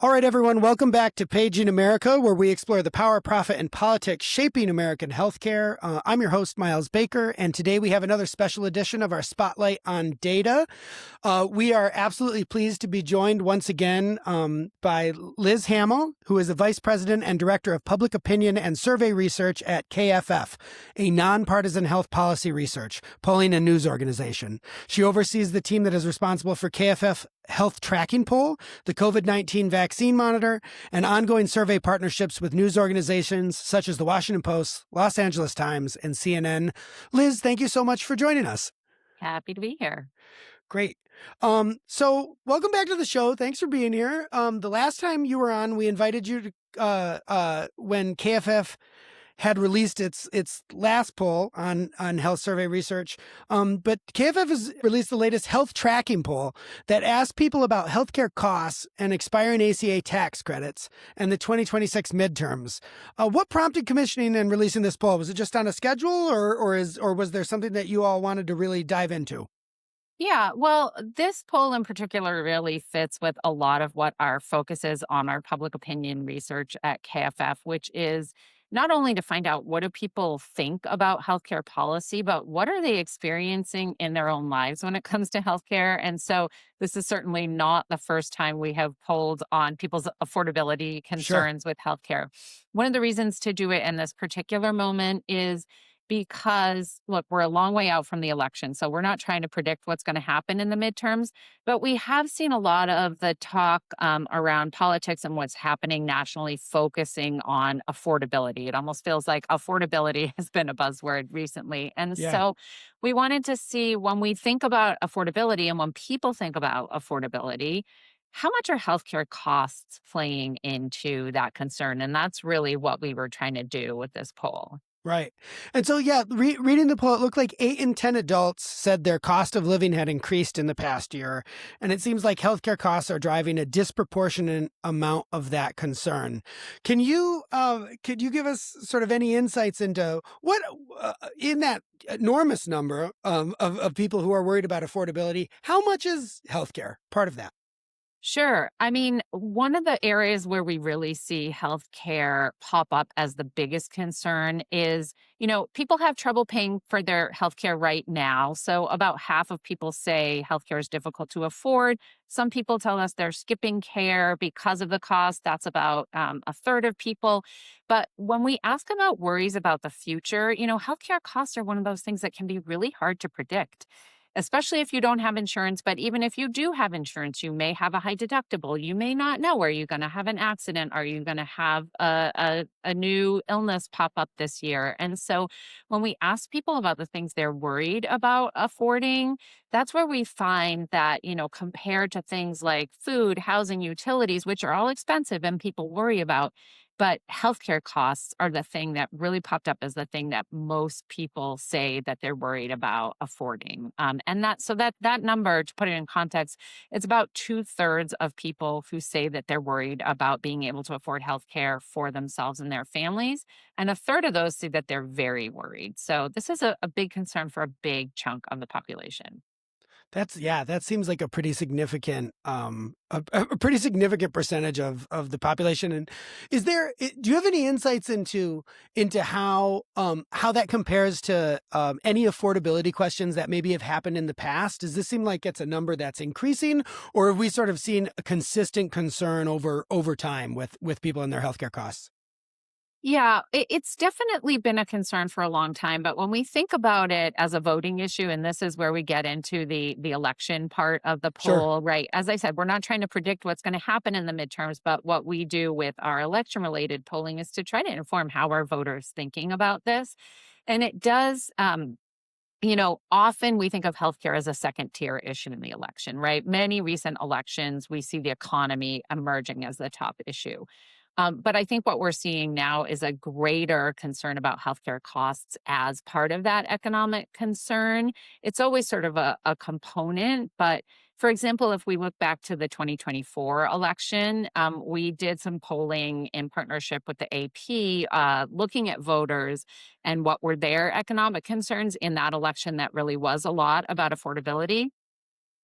All right, everyone, welcome back to Page in America, where we explore the power, profit, and politics shaping American healthcare. I'm your host, Miles Baker, and today we have another special edition of our Spotlight on Data. We are absolutely pleased to be joined once again by Liz Hamel, who is the Vice President and Director of Public Opinion and Survey Research at KFF, a nonpartisan health policy research, polling, and news organization. She oversees the team that is responsible for KFF Health Tracking Poll, the COVID-19 Vaccine Monitor, and ongoing survey partnerships with news organizations such as the Washington Post, Los Angeles Times, and CNN. Liz, thank you so much for joining us. Happy to be here. Great. So welcome back to the show. Thanks for being here. The last time you were on, we invited you to when KFF had released its last poll on health survey research. But KFF has released the latest health tracking poll that asks people about healthcare costs and expiring ACA tax credits and the 2026 midterms. What prompted commissioning and releasing this poll? Was it just on a schedule, or was there something that you all wanted to really dive into? Yeah, well, this poll in particular really fits with a lot of what our focus is on our public opinion research at KFF, which is not only to find out what do people think about healthcare policy, but what are they experiencing in their own lives when it comes to healthcare. And so this is certainly not the first time we have polled on people's affordability concerns with healthcare. One of the reasons to do it in this particular moment is because, look, we're a long way out from the election, so we're not trying to predict what's going to happen in the midterms, but we have seen a lot of the talk around politics and what's happening nationally focusing on affordability. It almost feels like affordability has been a buzzword recently. And so we wanted to see, when we think about affordability and when people think about affordability, how much are healthcare costs playing into that concern? And that's really what we were trying to do with this poll. Right. And so, reading the poll, it looked like 8 in 10 adults said their cost of living had increased in the past year. And it seems like healthcare costs are driving a disproportionate amount of that concern. Could you give us sort of any insights into what, in that enormous number of people who are worried about affordability, how much is healthcare part of that? Sure. I mean, one of the areas where we really see healthcare pop up as the biggest concern is, people have trouble paying for their healthcare right now. So about half of people say healthcare is difficult to afford. Some people tell us they're skipping care because of the cost. That's about a third of people. But when we ask about worries about the future, healthcare costs are one of those things that can be really hard to predict, especially if you don't have insurance. But even if you do have insurance, you may have a high deductible. You may not know, are you going to have an accident? Are you going to have a new illness pop up this year? And so when we ask people about the things they're worried about affording, that's where we find that, compared to things like food, housing, utilities, which are all expensive and people worry about, but healthcare costs are the thing that really popped up as the thing that most people say that they're worried about affording. And that number, to put it in context, it's about 2/3 of people who say that they're worried about being able to afford healthcare for themselves and their families. And a third of those say that they're very worried. So this is a big concern for a big chunk of the population. That seems like a pretty significant, a pretty significant percentage of the population. And do you have any insights into how that compares to any affordability questions that maybe have happened in the past? Does this seem like it's a number that's increasing, or have we sort of seen a consistent concern over time with people and their healthcare costs? Yeah, it's definitely been a concern for a long time. But when we think about it as a voting issue, and this is where we get into the election part of the poll, right? As I said, we're not trying to predict what's going to happen in the midterms, but what we do with our election-related polling is to try to inform how our voters thinking about this. And it does, often we think of healthcare as a second-tier issue in the election, right? Many recent elections, we see the economy emerging as the top issue. But I think what we're seeing now is a greater concern about healthcare costs as part of that economic concern. It's always sort of a component. But for example, if we look back to the 2024 election, we did some polling in partnership with the AP, looking at voters and what were their economic concerns in that election. That really was a lot about affordability.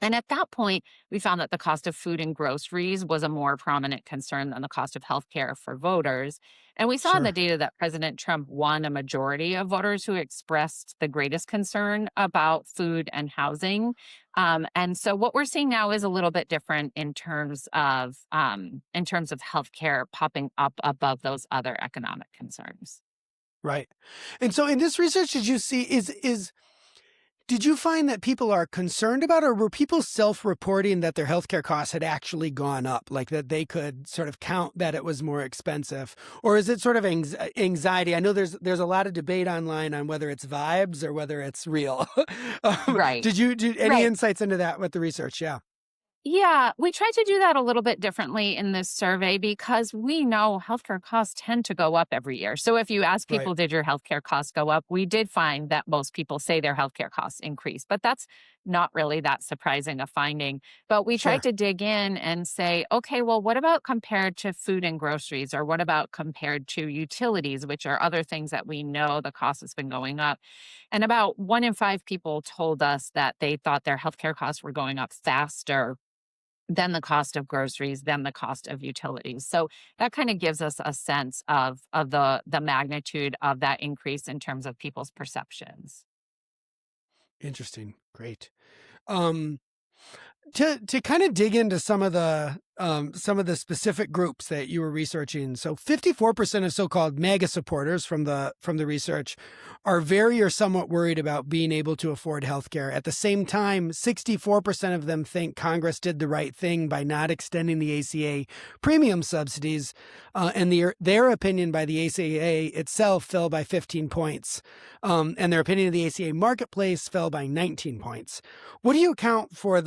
And at that point, we found that the cost of food and groceries was a more prominent concern than the cost of healthcare for voters. And we saw in the Sure. data that President Trump won a majority of voters who expressed the greatest concern about food and housing. And so what we're seeing now is a little bit different in terms of healthcare popping up above those other economic concerns. Right. And so in this research, did you see is did you find that people are concerned about, or were people self-reporting that their healthcare costs had actually gone up, like that they could sort of count that it was more expensive? Or is it sort of anxiety? I know there's a lot of debate online on whether it's vibes or whether it's real. Right. Did any Right. insights into that with the research? Yeah. Yeah, we tried to do that a little bit differently in this survey because we know healthcare costs tend to go up every year. So if you ask Right. people, did your healthcare costs go up? We did find that most people say their healthcare costs increase, but that's not really that surprising a finding. But we tried Sure. to dig in and say, okay, well, what about compared to food and groceries? Or what about compared to utilities, which are other things that we know the cost has been going up? And about 1 in 5 people told us that they thought their healthcare costs were going up faster than the cost of groceries, than the cost of utilities. So that kind of gives us a sense of the magnitude of that increase in terms of people's perceptions. Interesting. Great. Um, to kind of dig into some of the specific groups that you were researching. So 54% of so-called MAGA supporters from the research are very or somewhat worried about being able to afford healthcare. At the same time, 64% of them think Congress did the right thing by not extending the ACA premium subsidies, and their opinion by the ACA itself fell by 15 points, and their opinion of the ACA marketplace fell by 19 points. What do you account for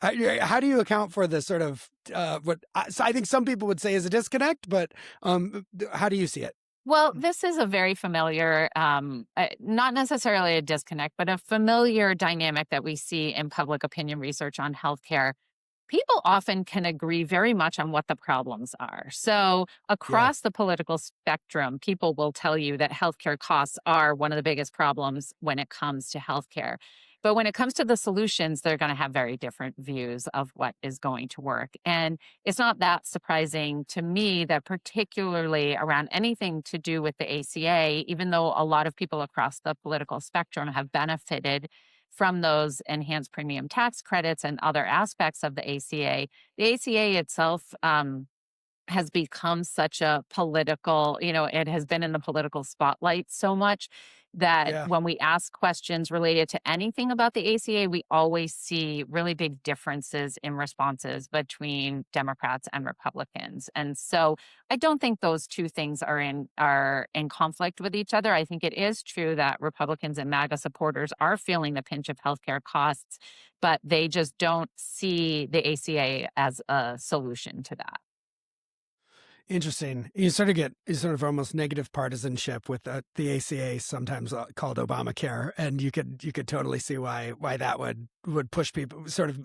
how do you account for the sort of so I think some people would say is a disconnect, but how do you see it? Well, this is a very familiar, not necessarily a disconnect, but a familiar dynamic that we see in public opinion research on healthcare. People often can agree very much on what the problems are. So, Yeah. across the political spectrum, people will tell you that healthcare costs are one of the biggest problems when it comes to healthcare. But when it comes to the solutions, they're going to have very different views of what is going to work. And it's not that surprising to me that, particularly around anything to do with the ACA, even though a lot of people across the political spectrum have benefited from those enhanced premium tax credits and other aspects of the ACA itself has become such a political, it has been in the political spotlight so much that Yeah. when we ask questions related to anything about the ACA, we always see really big differences in responses between Democrats and Republicans. And so I don't think those two things are in conflict with each other. I think it is true that Republicans and MAGA supporters are feeling the pinch of healthcare costs, but they just don't see the ACA as a solution to that. Interesting. You sort of almost negative partisanship with the ACA, sometimes called Obamacare, and you could totally see why that would push people sort of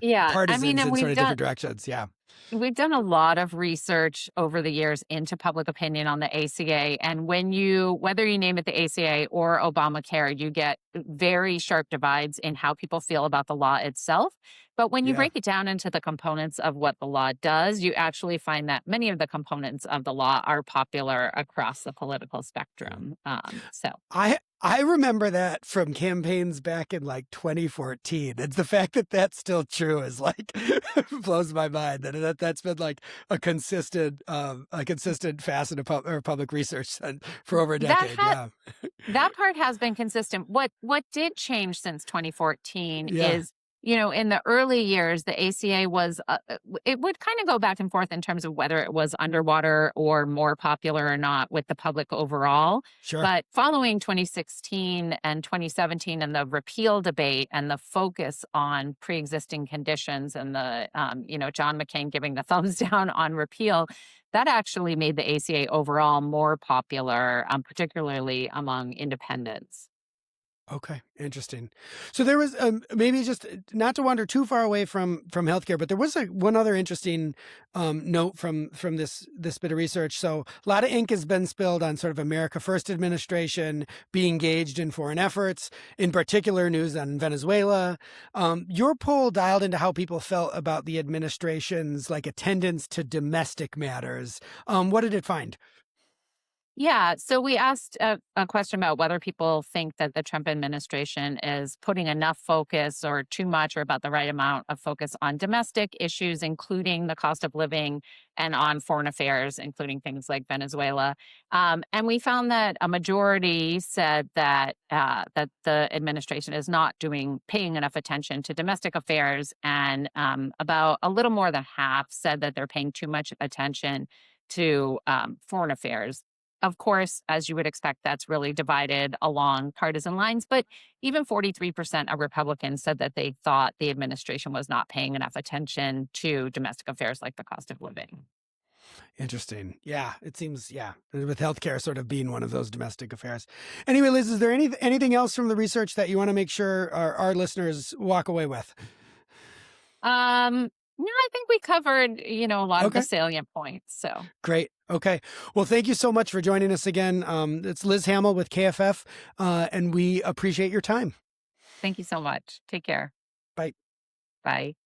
Yeah, I mean, partisans and in sort of different directions. Yeah. we've done a lot of research over the years into public opinion on the ACA. And whether you name it the ACA or Obamacare, you get very sharp divides in how people feel about the law itself. But when you Yeah. break it down into the components of what the law does, you actually find that many of the components of the law are popular across the political spectrum. So I remember that from campaigns back in like 2014. It's the fact that that's still true is like blows my mind. That's been like a consistent facet of public research for over a that decade. had Yeah. That part has been consistent. What did change since 2014 Yeah. is, in the early years, the ACA was it would kind of go back and forth in terms of whether it was underwater or more popular or not with the public overall. Sure. But following 2016 and 2017 and the repeal debate and the focus on pre-existing conditions and John McCain giving the thumbs down on repeal, that actually made the ACA overall more popular, particularly among independents. Okay, interesting. So there was maybe just not to wander too far away from healthcare, but there was one other interesting note from this bit of research. So a lot of ink has been spilled on sort of America First administration being engaged in foreign efforts, in particular news on Venezuela. Your poll dialed into how people felt about the administration's like attendance to domestic matters. What did it find? Yeah. So we asked a question about whether people think that the Trump administration is putting enough focus or too much or about the right amount of focus on domestic issues, including the cost of living, and on foreign affairs, including things like Venezuela. And we found that a majority said that the administration is not paying enough attention to domestic affairs, and about a little more than half said that they're paying too much attention to foreign affairs. Of course, as you would expect, that's really divided along partisan lines. But even 43% of Republicans said that they thought the administration was not paying enough attention to domestic affairs like the cost of living. Interesting. Yeah, it seems, yeah, with healthcare sort of being one of those domestic affairs. Anyway, Liz, is there anything else from the research that you want to make sure our listeners walk away with? No, I think we covered, a lot of the Okay, salient points. So great. Okay. Well, thank you so much for joining us again. It's Liz Hamel with KFF, and we appreciate your time. thank you so much. Take care. Bye. Bye.